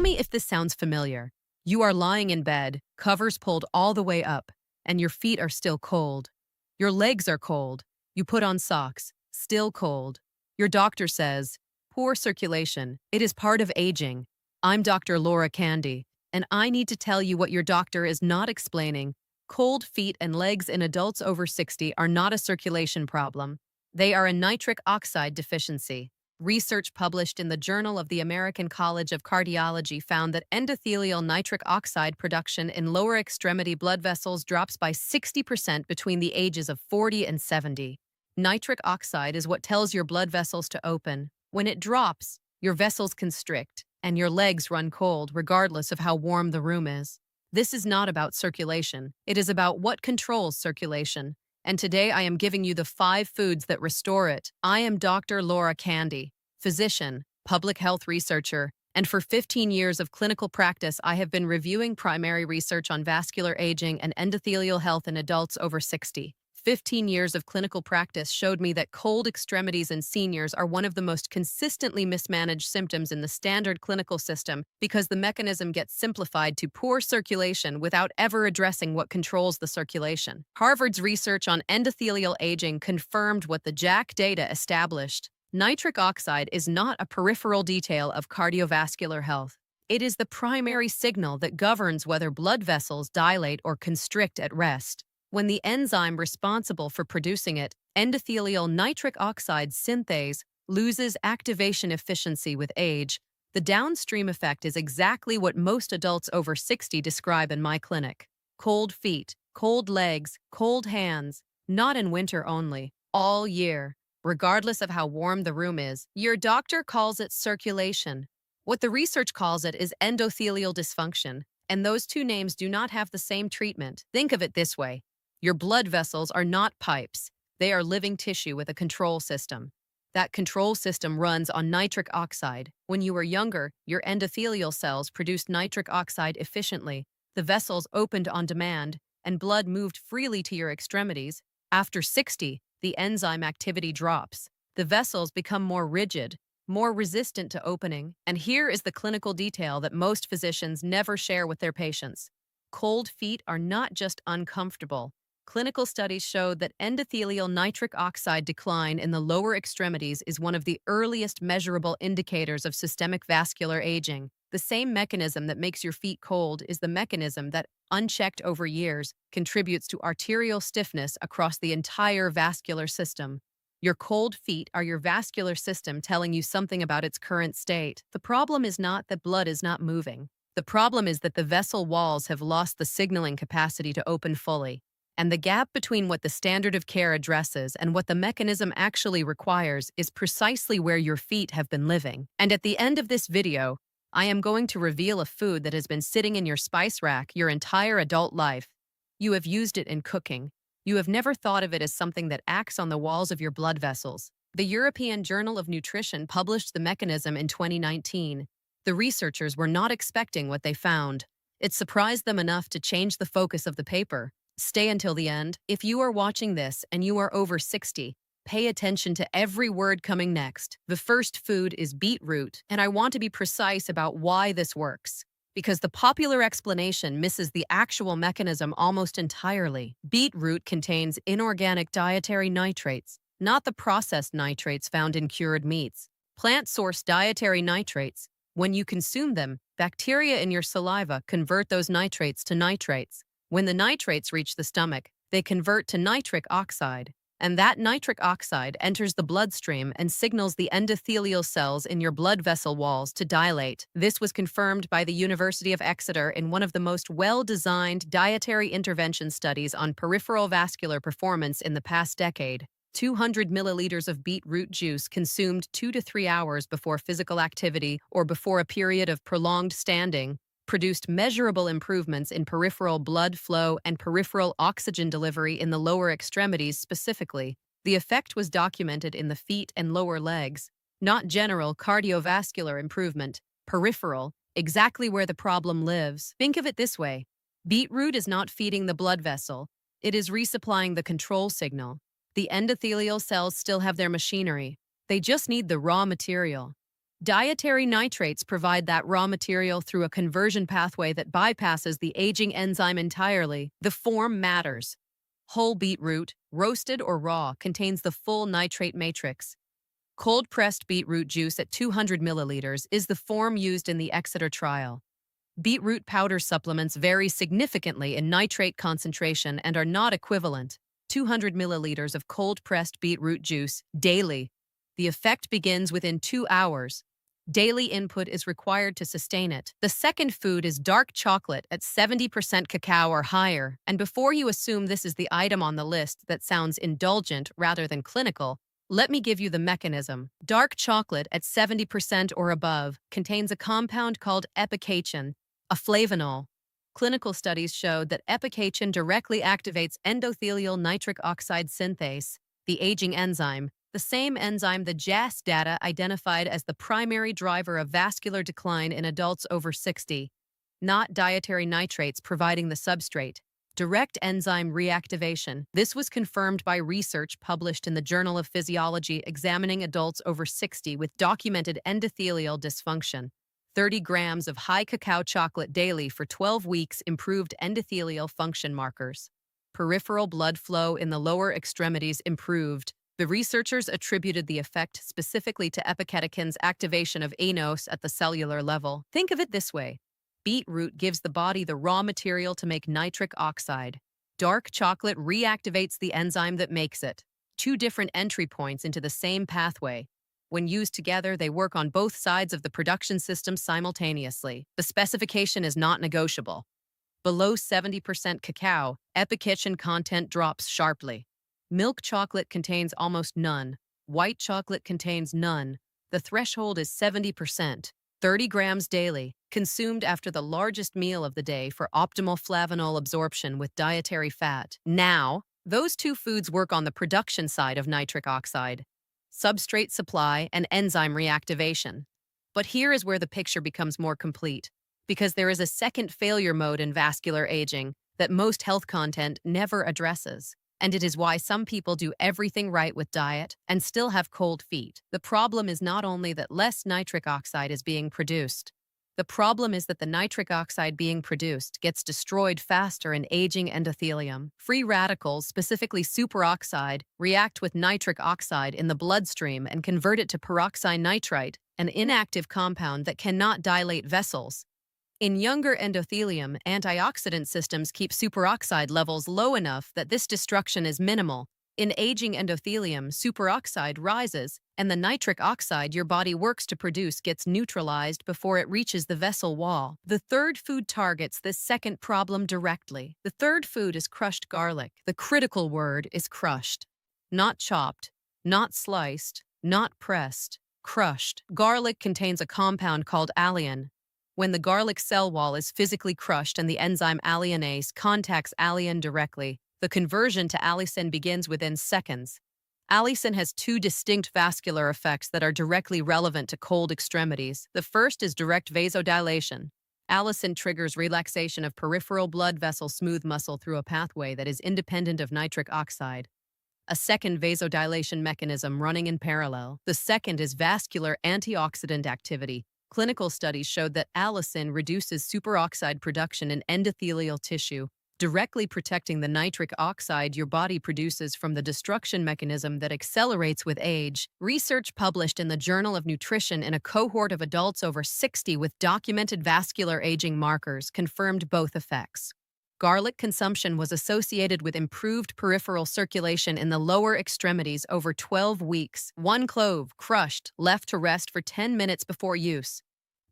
me if this sounds familiar. You are lying in bed, covers pulled all the way up, and your feet are still cold. Your legs are cold. You put on socks, still cold. Your doctor says, poor circulation. It is part of aging. I'm Dr. Laura Candy, and I need to tell you what your doctor is not explaining. Cold feet and legs in adults over 60 are not a circulation problem. They are a nitric oxide deficiency. Research published in the Journal of the American College of Cardiology found that endothelial nitric oxide production in lower extremity blood vessels drops by 60% between the ages of 40 and 70. Nitric oxide is what tells your blood vessels to open. When it drops, your vessels constrict, and your legs run cold regardless of how warm the room is. This is not about circulation. It is about what controls circulation. And today I am giving you the 5 foods that restore it. I am Dr. Laura Candy, physician, public health researcher, and for 15 years of clinical practice, I have been reviewing primary research on vascular aging and endothelial health in adults over 60. 15 years of clinical practice showed me that cold extremities in seniors are one of the most consistently mismanaged symptoms in the standard clinical system because the mechanism gets simplified to poor circulation without ever addressing what controls the circulation. Harvard's research on endothelial aging confirmed what the JACC data established. Nitric oxide is not a peripheral detail of cardiovascular health. It is the primary signal that governs whether blood vessels dilate or constrict at rest. When the enzyme responsible for producing it, endothelial nitric oxide synthase, loses activation efficiency with age, the downstream effect is exactly what most adults over 60 describe in my clinic. Cold feet, cold legs, cold hands, not in winter only, all year, regardless of how warm the room is. Your doctor calls it circulation. What the research calls it is endothelial dysfunction, and those two names do not have the same treatment. Think of it this way. Your blood vessels are not pipes. They are living tissue with a control system. That control system runs on nitric oxide. When you were younger, your endothelial cells produced nitric oxide efficiently. The vessels opened on demand, and blood moved freely to your extremities. After 60, the enzyme activity drops. The vessels become more rigid, more resistant to opening, and here is the clinical detail that most physicians never share with their patients. Cold feet are not just uncomfortable. Clinical studies showed that endothelial nitric oxide decline in the lower extremities is one of the earliest measurable indicators of systemic vascular aging. The same mechanism that makes your feet cold is the mechanism that, unchecked over years, contributes to arterial stiffness across the entire vascular system. Your cold feet are your vascular system telling you something about its current state. The problem is not that blood is not moving. The problem is that the vessel walls have lost the signaling capacity to open fully. And the gap between what the standard of care addresses and what the mechanism actually requires is precisely where your feet have been living. And at the end of this video, I am going to reveal a food that has been sitting in your spice rack your entire adult life. You have used it in cooking. You have never thought of it as something that acts on the walls of your blood vessels. The European Journal of Nutrition published the mechanism in 2019. The researchers were not expecting what they found. It surprised them enough to change the focus of the paper. Stay until the end. If you are watching this and you are over 60, pay attention to every word coming next. The first food is beetroot, and I want to be precise about why this works, because the popular explanation misses the actual mechanism almost entirely. Beetroot contains inorganic dietary nitrates, not the processed nitrates found in cured meats. Plant-source dietary nitrates. When you consume them, bacteria in your saliva convert those nitrates to nitrates. When the nitrates reach the stomach, they convert to nitric oxide, and that nitric oxide enters the bloodstream and signals the endothelial cells in your blood vessel walls to dilate. This was confirmed by the University of Exeter in one of the most well-designed dietary intervention studies on peripheral vascular performance in the past decade. 200 milliliters of beetroot juice consumed 2 to 3 hours before physical activity or before a period of prolonged standing produced measurable improvements in peripheral blood flow and peripheral oxygen delivery in the lower extremities specifically. The effect was documented in the feet and lower legs, not general cardiovascular improvement, peripheral, exactly where the problem lives. Think of it this way. Beetroot is not feeding the blood vessel. It is resupplying the control signal. The endothelial cells still have their machinery. They just need the raw material. Dietary nitrates provide that raw material through a conversion pathway that bypasses the aging enzyme entirely. The form matters. Whole beetroot, roasted or raw, contains the full nitrate matrix. Cold-pressed beetroot juice at 200 milliliters is the form used in the Exeter trial. Beetroot powder supplements vary significantly in nitrate concentration and are not equivalent. 200 milliliters of cold-pressed beetroot juice daily. The effect begins within 2 hours. Daily input is required to sustain it. The second food is dark chocolate at 70% cacao or higher, and before you assume this is the item on the list that sounds indulgent rather than clinical, let me give you the mechanism. Dark chocolate at 70% or above contains a compound called epicachin, a flavanol. Clinical studies showed that epicachin directly activates endothelial nitric oxide synthase, the aging enzyme, the same enzyme the JAS data identified as the primary driver of vascular decline in adults over 60. Not dietary nitrates providing the substrate. Direct enzyme reactivation. This was confirmed by research published in the Journal of Physiology examining adults over 60 with documented endothelial dysfunction. 30 grams of high cacao chocolate daily for 12 weeks improved endothelial function markers. Peripheral blood flow in the lower extremities improved. The researchers attributed the effect specifically to epicatechin's activation of aNOS at the cellular level. Think of it this way. Beetroot gives the body the raw material to make nitric oxide. Dark chocolate reactivates the enzyme that makes it. Two different entry points into the same pathway. When used together, they work on both sides of the production system simultaneously. The specification is not negotiable. Below 70% cacao, epicachin content drops sharply. Milk chocolate contains almost none. White chocolate contains none. The threshold is 70%. 30 grams daily, consumed after the largest meal of the day for optimal flavanol absorption with dietary fat. Now, those two foods work on the production side of nitric oxide, substrate supply and enzyme reactivation. But here is where the picture becomes more complete, because there is a second failure mode in vascular aging that most health content never addresses. And it is why some people do everything right with diet and still have cold feet. The problem is not only that less nitric oxide is being produced. The problem is that the nitric oxide being produced gets destroyed faster in aging endothelium. Free radicals, specifically superoxide, react with nitric oxide in the bloodstream and convert it to peroxynitrite, an inactive compound that cannot dilate vessels. In younger endothelium, antioxidant systems keep superoxide levels low enough that this destruction is minimal. In aging endothelium, superoxide rises, and the nitric oxide your body works to produce gets neutralized before it reaches the vessel wall. The third food targets this second problem directly. The third food is crushed garlic. The critical word is crushed. Not chopped, not sliced, not pressed, crushed. Garlic contains a compound called alliin. When the garlic cell wall is physically crushed and the enzyme alliinase contacts alliin directly, the conversion to allicin begins within seconds. Allicin has two distinct vascular effects that are directly relevant to cold extremities. The first is direct vasodilation. Allicin triggers relaxation of peripheral blood vessel smooth muscle through a pathway that is independent of nitric oxide. A second vasodilation mechanism running in parallel. The second is vascular antioxidant activity. Clinical studies showed that allicin reduces superoxide production in endothelial tissue, directly protecting the nitric oxide your body produces from the destruction mechanism that accelerates with age. Research published in the Journal of Nutrition in a cohort of adults over 60 with documented vascular aging markers confirmed both effects. Garlic consumption was associated with improved peripheral circulation in the lower extremities over 12 weeks. 1 clove, crushed, left to rest for 10 minutes before use.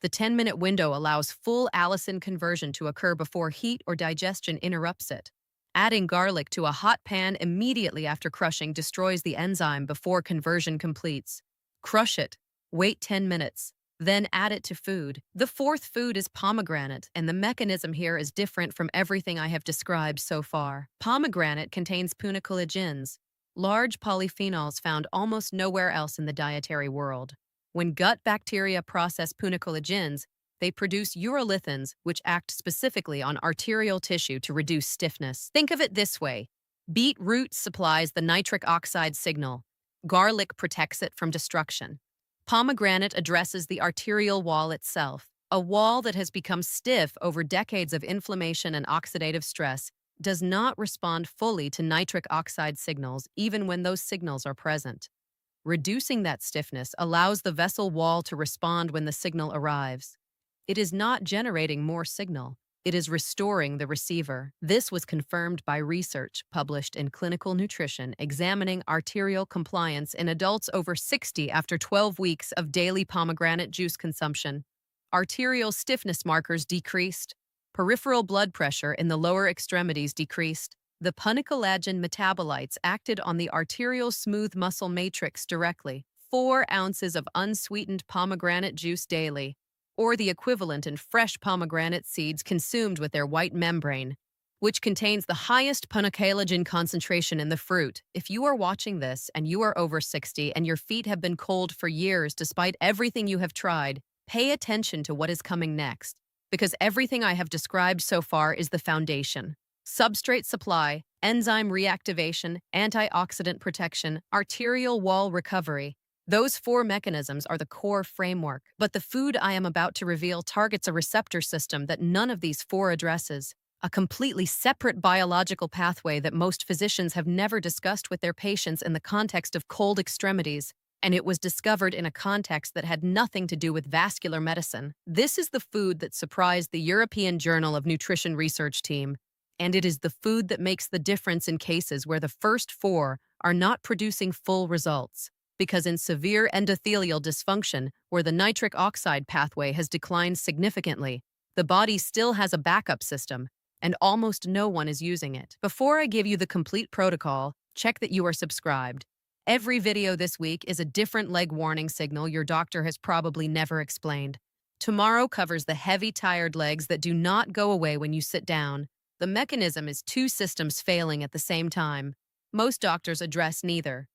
The 10-minute window allows full allicin conversion to occur before heat or digestion interrupts it. Adding garlic to a hot pan immediately after crushing destroys the enzyme before conversion completes. Crush it. Wait 10 minutes. Then add it to food. The fourth food is pomegranate, and the mechanism here is different from everything I have described so far. Pomegranate contains punicalagins, large polyphenols found almost nowhere else in the dietary world. When gut bacteria process punicalagins, they produce urolithins, which act specifically on arterial tissue to reduce stiffness. Think of it this way. Beetroot supplies the nitric oxide signal. Garlic protects it from destruction. Pomegranate addresses the arterial wall itself, a wall that has become stiff over decades of inflammation and oxidative stress, does not respond fully to nitric oxide signals even when those signals are present. Reducing that stiffness allows the vessel wall to respond when the signal arrives. It is not generating more signal. It is restoring the receiver. This was confirmed by research published in Clinical Nutrition examining arterial compliance in adults over 60 after 12 weeks of daily pomegranate juice consumption. Arterial stiffness markers decreased. Peripheral blood pressure in the lower extremities decreased. The punicalagin metabolites acted on the arterial smooth muscle matrix directly. 4 ounces of unsweetened pomegranate juice daily, or the equivalent in fresh pomegranate seeds consumed with their white membrane, which contains the highest punicalagin concentration in the fruit. If you are watching this and you are over 60 and your feet have been cold for years despite everything you have tried, pay attention to what is coming next, because everything I have described so far is the foundation. Substrate supply, enzyme reactivation, antioxidant protection, arterial wall recovery. Those 4 mechanisms are the core framework, but the food I am about to reveal targets a receptor system that none of these 4 addresses, a completely separate biological pathway that most physicians have never discussed with their patients in the context of cold extremities, and it was discovered in a context that had nothing to do with vascular medicine. This is the food that surprised the European Journal of Nutrition research team, and it is the food that makes the difference in cases where the first 4 are not producing full results. Because in severe endothelial dysfunction, where the nitric oxide pathway has declined significantly, the body still has a backup system, and almost no one is using it. Before I give you the complete protocol, check that you are subscribed. Every video this week is a different leg warning signal your doctor has probably never explained. Tomorrow covers the heavy, tired legs that do not go away when you sit down. The mechanism is 2 systems failing at the same time. Most doctors address neither.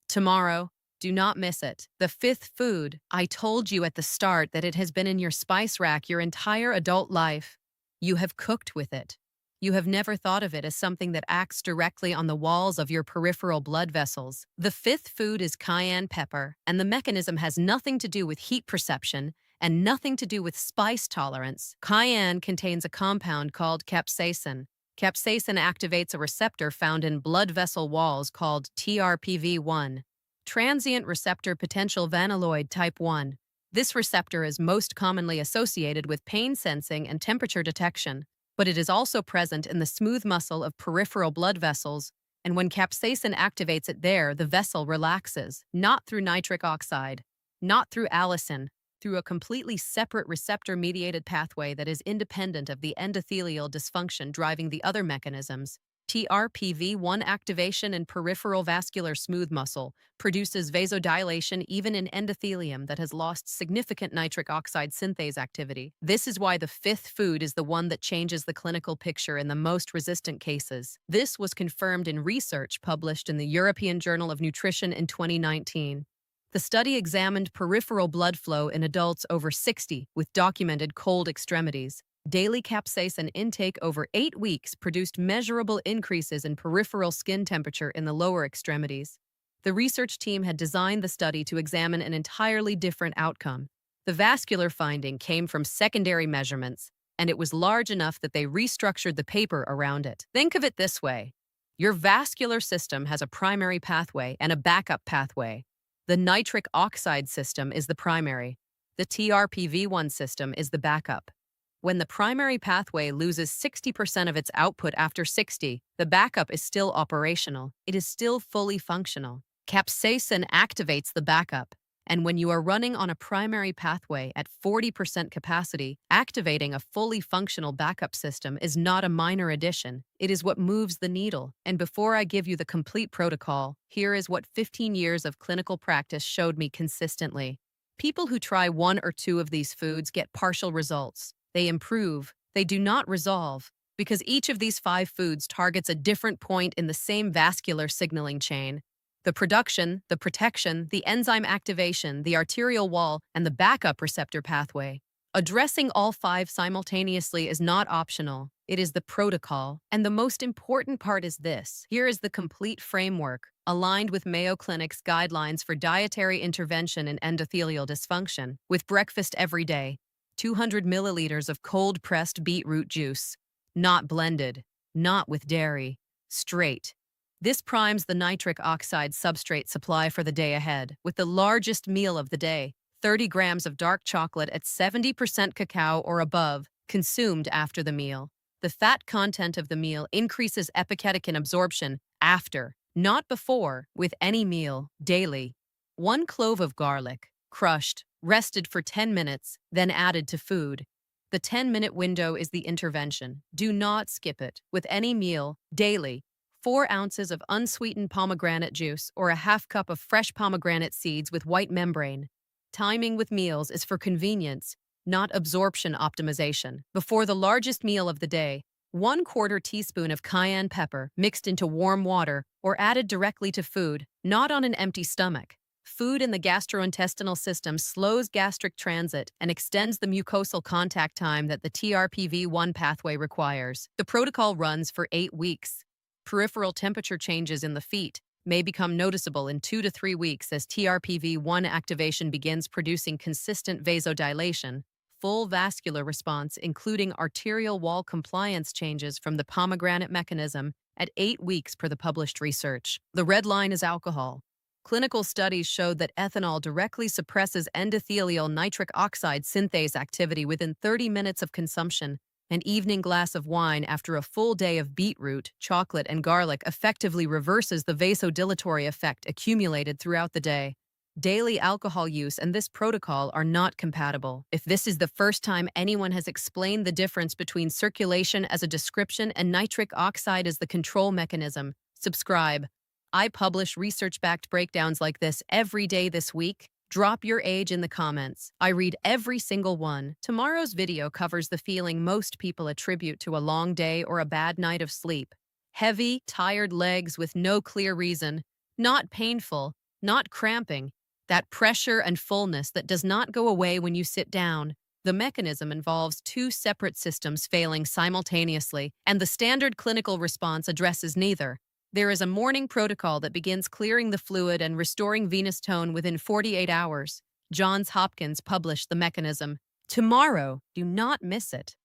Tomorrow, do not miss it. The 5th food. I told you at the start that it has been in your spice rack your entire adult life. You have cooked with it. You have never thought of it as something that acts directly on the walls of your peripheral blood vessels. The 5th food is cayenne pepper, and the mechanism has nothing to do with heat perception and nothing to do with spice tolerance. Cayenne contains a compound called capsaicin. Capsaicin activates a receptor found in blood vessel walls called TRPV1. Transient receptor potential vanilloid type 1. This receptor is most commonly associated with pain sensing and temperature detection, but it is also present in the smooth muscle of peripheral blood vessels, and when capsaicin activates it there, the vessel relaxes, not through nitric oxide, not through allicin, through a completely separate receptor-mediated pathway that is independent of the endothelial dysfunction driving the other mechanisms. TRPV1 activation in peripheral vascular smooth muscle produces vasodilation even in endothelium that has lost significant nitric oxide synthase activity. This is why the 5th food is the one that changes the clinical picture in the most resistant cases. This was confirmed in research published in the European Journal of Nutrition in 2019. The study examined peripheral blood flow in adults over 60 with documented cold extremities. Daily capsaicin intake over 8 weeks produced measurable increases in peripheral skin temperature in the lower extremities. The research team had designed the study to examine an entirely different outcome. The vascular finding came from secondary measurements, and it was large enough that they restructured the paper around it. Think of it this way. Your vascular system has a primary pathway and a backup pathway. The nitric oxide system is the primary. The TRPV1 system is the backup. When the primary pathway loses 60% of its output after 60, the backup is still operational. It is still fully functional. Capsaicin activates the backup, and when you are running on a primary pathway at 40% capacity, activating a fully functional backup system is not a minor addition. It is what moves the needle. And before I give you the complete protocol, here is what 15 years of clinical practice showed me consistently. People who try 1 or 2 of these foods get partial results. They improve, they do not resolve, because each of these 5 foods targets a different point in the same vascular signaling chain. The production, the protection, the enzyme activation, the arterial wall, and the backup receptor pathway. Addressing all 5 simultaneously is not optional. It is the protocol. And the most important part is this. Here is the complete framework, aligned with Mayo Clinic's guidelines for dietary intervention in endothelial dysfunction, with breakfast every day, 200 milliliters of cold-pressed beetroot juice, not blended, not with dairy, straight. This primes the nitric oxide substrate supply for the day ahead, with the largest meal of the day, 30 grams of dark chocolate at 70% cacao or above, consumed after the meal. The fat content of the meal increases epicatechin absorption after, not before, with any meal, daily. 1 clove of garlic, crushed, rested for 10 minutes, then added to food. The 10-minute window is the intervention. Do not skip it. With any meal, daily, 4 ounces of unsweetened pomegranate juice or a half cup of fresh pomegranate seeds with white membrane. Timing with meals is for convenience, not absorption optimization. Before the largest meal of the day, 1/4 teaspoon of cayenne pepper mixed into warm water or added directly to food, not on an empty stomach. Food in the gastrointestinal system slows gastric transit and extends the mucosal contact time that the TRPV1 pathway requires. The protocol runs for 8 weeks. Peripheral temperature changes in the feet may become noticeable in 2 to 3 weeks as TRPV1 activation begins producing consistent vasodilation, full vascular response, including arterial wall compliance changes from the pomegranate mechanism at 8 weeks per the published research. The red line is alcohol. Clinical studies showed that ethanol directly suppresses endothelial nitric oxide synthase activity within 30 minutes of consumption. An evening glass of wine after a full day of beetroot, chocolate, and garlic effectively reverses the vasodilatory effect accumulated throughout the day. Daily alcohol use and this protocol are not compatible. If this is the first time anyone has explained the difference between circulation as a description and nitric oxide as the control mechanism, subscribe. I publish research-backed breakdowns like this every day this week. Drop your age in the comments. I read every single one. Tomorrow's video covers the feeling most people attribute to a long day or a bad night of sleep. Heavy, tired legs with no clear reason. Not painful, not cramping. That pressure and fullness that does not go away when you sit down. The mechanism involves 2 separate systems failing simultaneously, and the standard clinical response addresses neither. There is a morning protocol that begins clearing the fluid and restoring venous tone within 48 hours. Johns Hopkins published the mechanism. Tomorrow, do not miss it.